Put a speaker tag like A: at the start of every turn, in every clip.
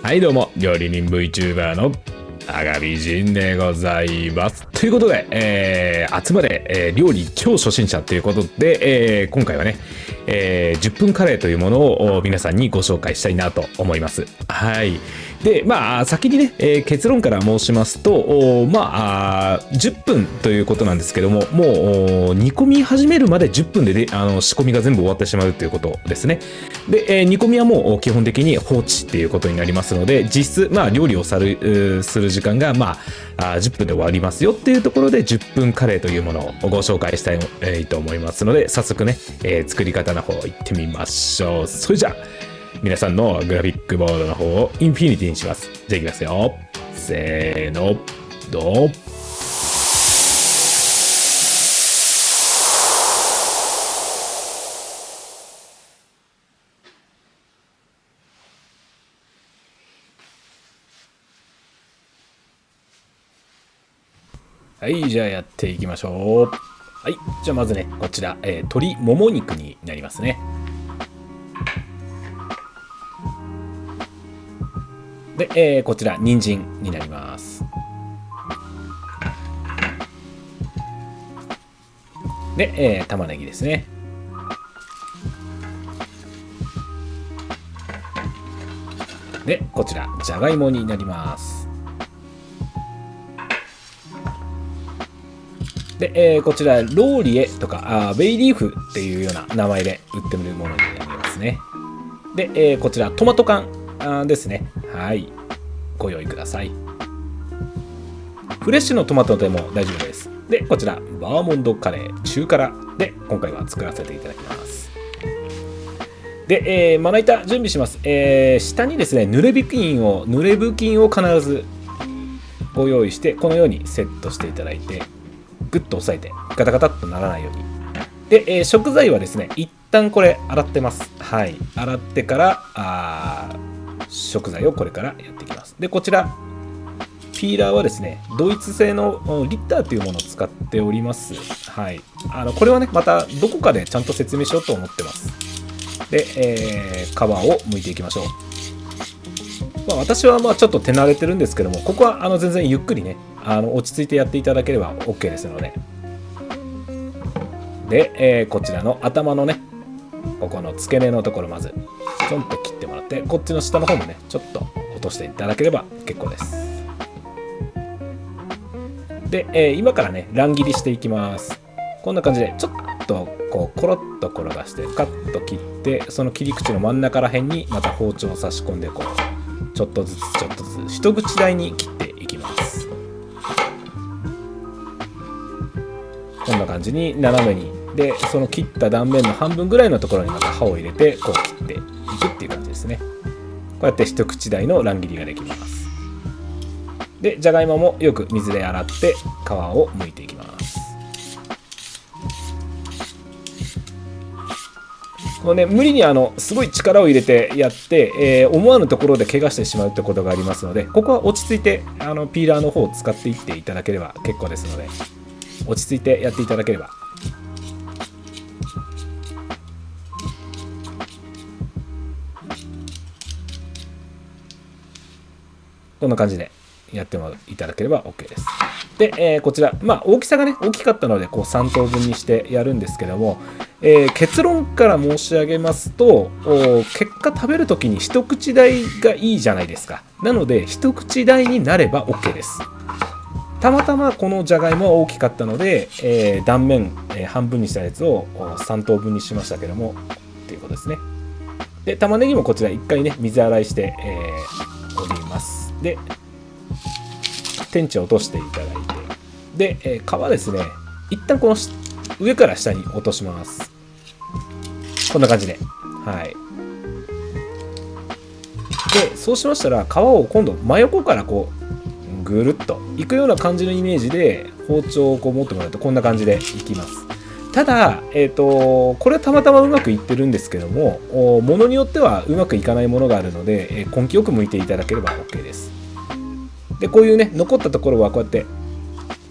A: はいどうも、料理人 VTuber の高美人でございます。ということで、集まれ、料理超初心者ということで、今回はね、10分カレーというものを皆さんにご紹介したいなと思います。はい。で、先にね、結論から申しますと、10分ということなんですけども、もう煮込み始めるまで10分で、仕込みが全部終わってしまうということですね。で、煮込みはもう基本的に放置っていうことになりますので、実質、料理をする時間が、10分で終わりますよっていうところで、10分カレーというものをご紹介したいと思いますので、早速ね、作り方の方行ってみましょう。それじゃあ、皆さんのグラフィックボードの方をインフィニティにします。じゃあいきますよ。せーの、ドン。はい、じゃあやっていきましょう。はい、じゃあまずね、こちら、鶏もも肉になりますね。で、こちら、人参になります。で、玉ねぎですね。で、こちら、じゃがいもになります。で、こちら、ローリエとかベイリーフっていうような名前で売ってるものになりますね。で、こちら、トマト缶ですね。はい。ご用意ください。フレッシュのトマトでも大丈夫です。で、こちら、バーモントカレー中辛で今回は作らせていただきます。で、まな板準備します。下にですね、濡れ布巾を必ずご用意して、このようにセットしていただいて、グッと押さえてガタガタっとならないように。で、食材はですね、一旦これ洗ってます。はい。洗ってから食材をこれからやっていきます。で、こちらピーラーはですね、ドイツ製のリッターというものを使っております。はい。これはね、またどこかでちゃんと説明しようと思ってます。で、皮を剥いていきましょう。私はちょっと手慣れてるんですけども、ここは全然ゆっくりね、落ち着いてやっていただければ OK ですので。で、こちらの頭のね、ここの付け根のところまずちょんと切ってもらって、こっちの下の方もねちょっと落としていただければ結構です。で、今からね乱切りしていきます。こんな感じでちょっとこうコロッと転がしてカッと切って、その切り口の真ん中ら辺にまた包丁を差し込んで、こうちょっとずつ一口大に切っていきます。こんな感じに斜めに。で、その切った断面の半分ぐらいのところにまた刃を入れてこう切っていくっていう感じですね。こうやって一口大の乱切りができます。で、じゃがいももよく水で洗って皮を剥いていきます。こうね、無理にすごい力を入れてやって、思わぬところで怪我してしまうってことがありますので、ここは落ち着いてピーラーの方を使っていっていただければ結構ですので、落ち着いてやっていただければ。こんな感じでやってもいただければ OK です。で、こちら、大きさがね大きかったのでこう3等分にしてやるんですけども、結論から申し上げますと、結果食べるときに一口大がいいじゃないですか。なので一口大になれば OK です。たまたまこのじゃがいもは大きかったので、断面、半分にしたやつを3等分にしましたけどもっていうことですね。で、玉ねぎもこちら1回ね水洗いして、おります。で、天地を落としていただいて、で、皮ですね、一旦この上から下に落とします。こんな感じで、はい。で、そうしましたら皮を今度真横からこうぐるっといくような感じのイメージで包丁をこう持ってもらうとこんな感じでいきます。ただ、これはたまたまうまくいってるんですけども、ものによってはうまくいかないものがあるので、根気よく剥いていただければ OK です。で、こういうね残ったところはこうやって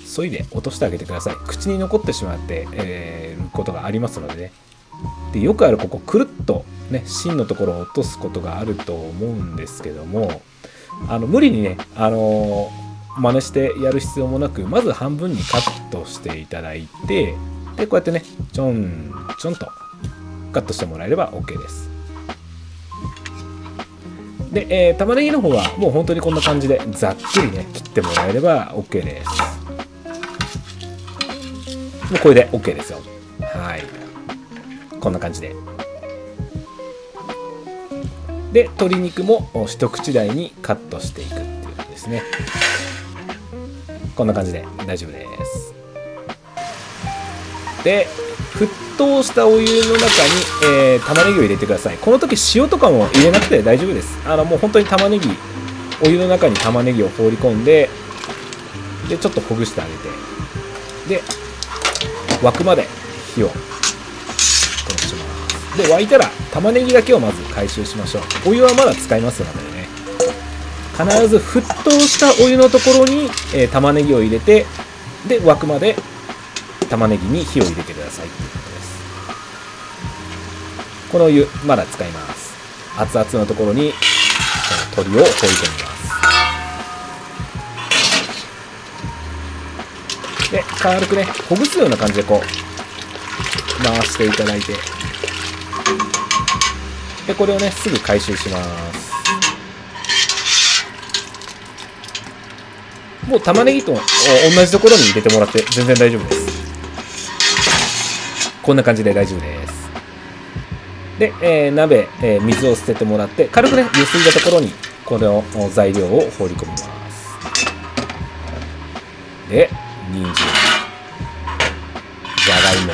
A: 削いで落としてあげてください。口に残ってしまって、ことがありますのでね。で、よくあるここくるっとね芯のところを落とすことがあると思うんですけども、無理にね、真似してやる必要もなく、まず半分にカットしていただいて、でこうやってねちょんちょんとカットしてもらえれば OK です。で、玉ねぎの方はもう本当にこんな感じでざっくりね切ってもらえれば OK です。もうこれで OK ですよ。はい、こんな感じで。で鶏肉も一口大にカットしていくっていう感じですね。こんな感じで大丈夫です。で沸騰したお湯の中に、玉ねぎを入れてください。この時塩とかも入れなくて大丈夫です。もう本当に玉ねぎ、お湯の中に玉ねぎを放り込んで、でちょっとほぐしてあげて、で沸くまで火を通します。で沸いたら玉ねぎだけをまず回収しましょう。お湯はまだ使いますのでね、必ず沸騰したお湯のところに、玉ねぎを入れて、で沸くまで玉ねぎに火を入れてくださいということです。このお湯まだ使います。熱々のところに鶏を放り込みます。で軽くねほぐすような感じでこう回していただいて、でこれをねすぐ回収します。もう玉ねぎと同じところに入れてもらって全然大丈夫です。こんな感じで大丈夫です。で、鍋、水を捨ててもらって軽くねゆすいだところにこの材料を放り込みます。で人参、じゃがいも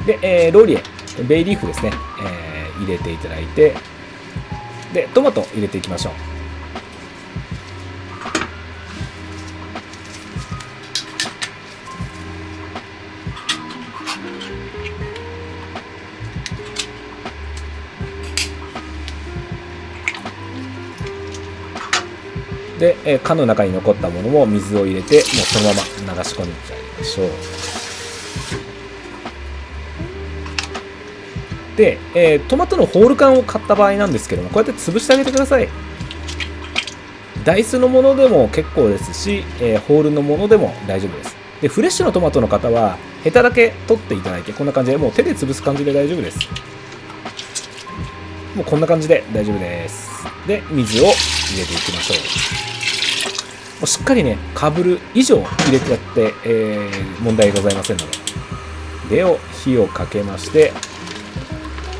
A: で、ローリエ、ベイリーフですね、入れていただいて、でトマト入れていきましょう。で、缶の中に残ったものも水を入れて、もうそのまま流し込んでいきましょう。で、トマトのホール缶を買った場合なんですけども、こうやって潰してあげてください。ダイスのものでも結構ですし、ホールのものでも大丈夫です。でフレッシュのトマトの方はヘタだけ取っていただいて、こんな感じでもう手で潰す感じで大丈夫です。もうこんな感じで大丈夫です。で水を入れていきましょう。もうしっかりねかぶる以上入れてやって、問題ございませんので。で火をかけまして、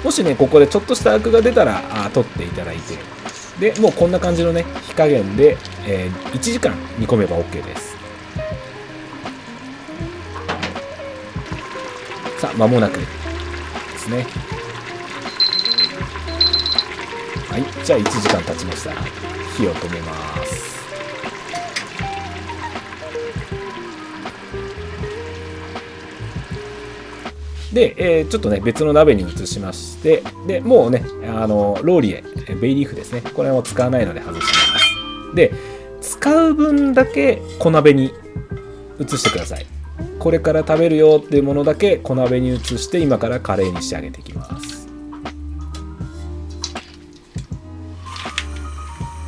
A: もしねここでちょっとしたアクが出たら取っていただいて、でもうこんな感じのね火加減で、1時間煮込めば OK です。さあ間もなくですね。はい、じゃあ1時間経ちました。火を止めます。で、ちょっとね別の鍋に移しまして、でもうねローリエ、ベイリーフですね、これも使わないので外します。で使う分だけ小鍋に移してください。これから食べるよっていうものだけ小鍋に移して、今からカレーに仕上げていきます。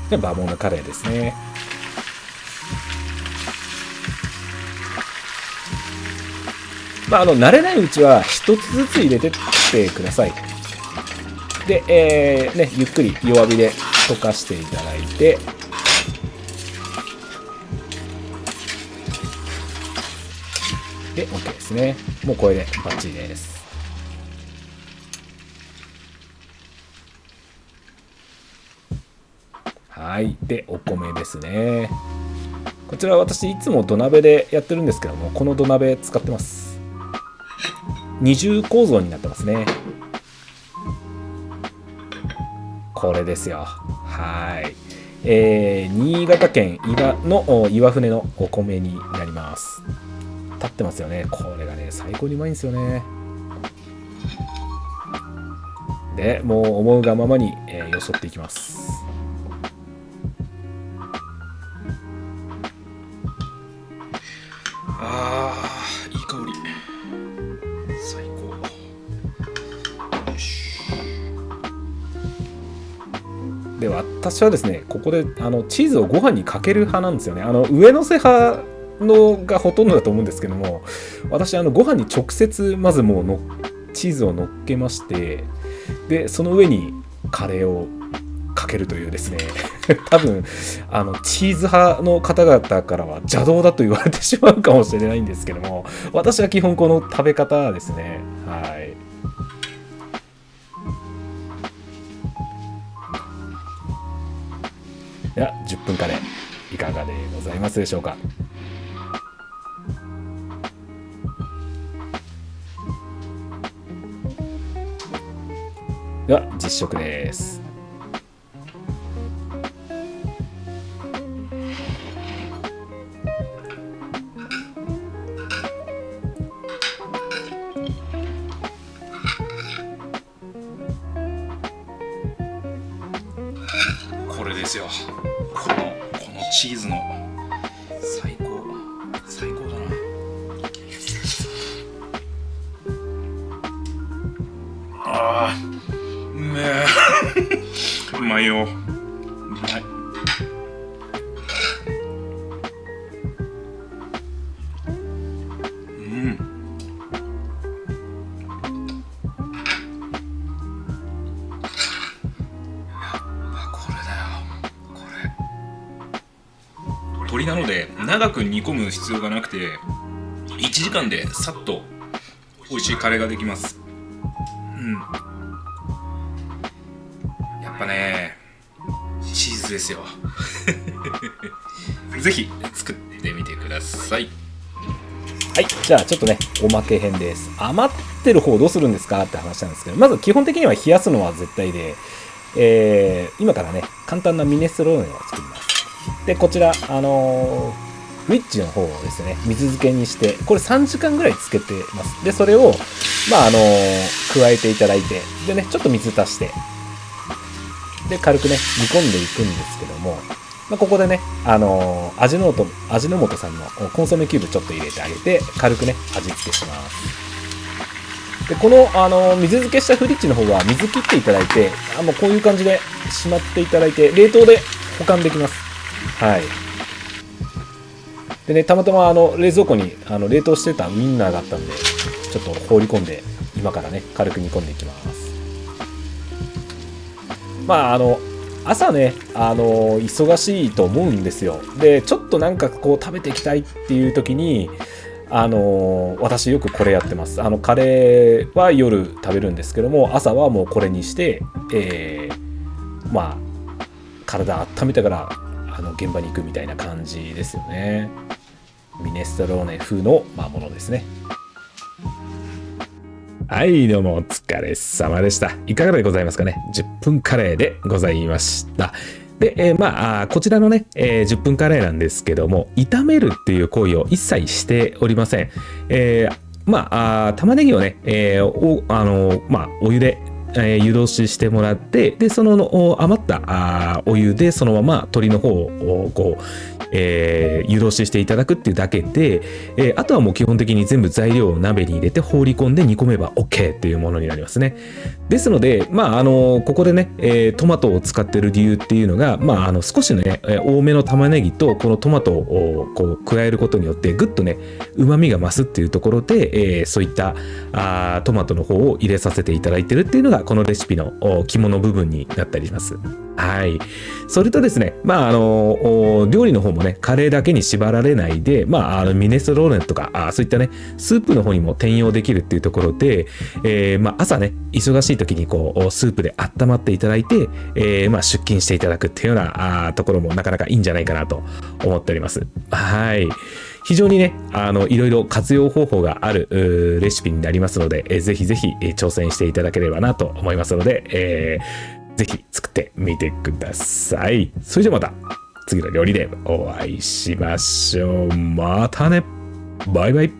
A: でバーモントカレーですね。慣れないうちは一つずつ入れてってください。で、ゆっくり弱火で溶かしていただいて、で OK ですね。もうこれでバッチリです。はい、でお米ですね。こちら私いつも土鍋でやってるんですけども、この土鍋使ってます。二重構造になってますね。これですよ。はい、新潟県の岩船のお米になります。立ってますよね。これがね最高にうまいんですよね。でもう思うがままに、よそっていきます。
B: いい香り。最高。よし。
A: 私はですね、ここでチーズをご飯にかける派なんですよね。上乗せ派のがほとんどだと思うんですけども、私ご飯に直接まずもうチーズを乗っけまして、でその上にカレーをかけるというですね多分チーズ派の方々からは邪道だと言われてしまうかもしれないんですけども、私は基本この食べ方ですね。はい。では10分カレーいかがでございますでしょうか。では実食です。
B: これですよ。このチーズの最高だな。あー、うめえうまいよ。うまい。鶏なので長く煮込む必要がなくて1時間でさっと美味しいカレーができます。やっぱねチーズですよぜひ作ってみてください。
A: はい、じゃあちょっとねおまけ編です。余ってる方どうするんですかって話なんですけど、まず基本的には冷やすのは絶対で、今からね簡単なミネストローネを作ります。でこちらフリッジの方をですね水漬けにして、これ3時間ぐらいつけてます。でそれを加えていただいて、でねちょっと水足して、で軽くね煮込んでいくんですけども、ここでね味の素さんのコンソメキューブちょっと入れてあげて軽くね味付けします。でこの水漬けしたフリッジの方は水切っていただいて、もうこういう感じでしまっていただいて冷凍で保管できます。はい。でね、たまたま冷蔵庫に冷凍してたウインナーがあったんで、ちょっと放り込んで今からね軽く煮込んでいきます。朝ね忙しいと思うんですよ。でちょっとなんかこう食べていきたいっていう時に私よくこれやってます。カレーは夜食べるんですけども、朝はもうこれにして、体温めてから現場に行くみたいな感じですよね。ミネストローネ風のものですね。はい、どうもお疲れ様でした。いかがでございますかね。10分カレーでございました。で、こちらのね、10分カレーなんですけども、炒めるっていう行為を一切しておりません。玉ねぎをね、お湯で湯通ししてもらって、でその余ったお湯でそのまま鶏の方をこう、湯通ししていただくっていうだけで、あとはもう基本的に全部材料を鍋に入れて放り込んで煮込めば OK っていうものになりますね。ですのでここでね、トマトを使ってる理由っていうのが、少しね多めの玉ねぎとこのトマトをこう加えることによってぐっとね旨味が増すっていうところで、そういったトマトの方を入れさせていただいてるっていうのがこのレシピの肝の部分になったりします。はい。それとですね、料理の方もね、カレーだけに縛られないで、ミネストローネとか、そういったね、スープの方にも転用できるっていうところで、朝ね、忙しい時にこう、スープで温まっていただいて、出勤していただくっていうようなところもなかなかいいんじゃないかなと思っております。はい。非常にね、いろいろ活用方法があるレシピになりますので、ぜひぜひ挑戦していただければなと思いますので、ぜひ作ってみてください。それではまた次の料理でお会いしましょう。またね。バイバイ。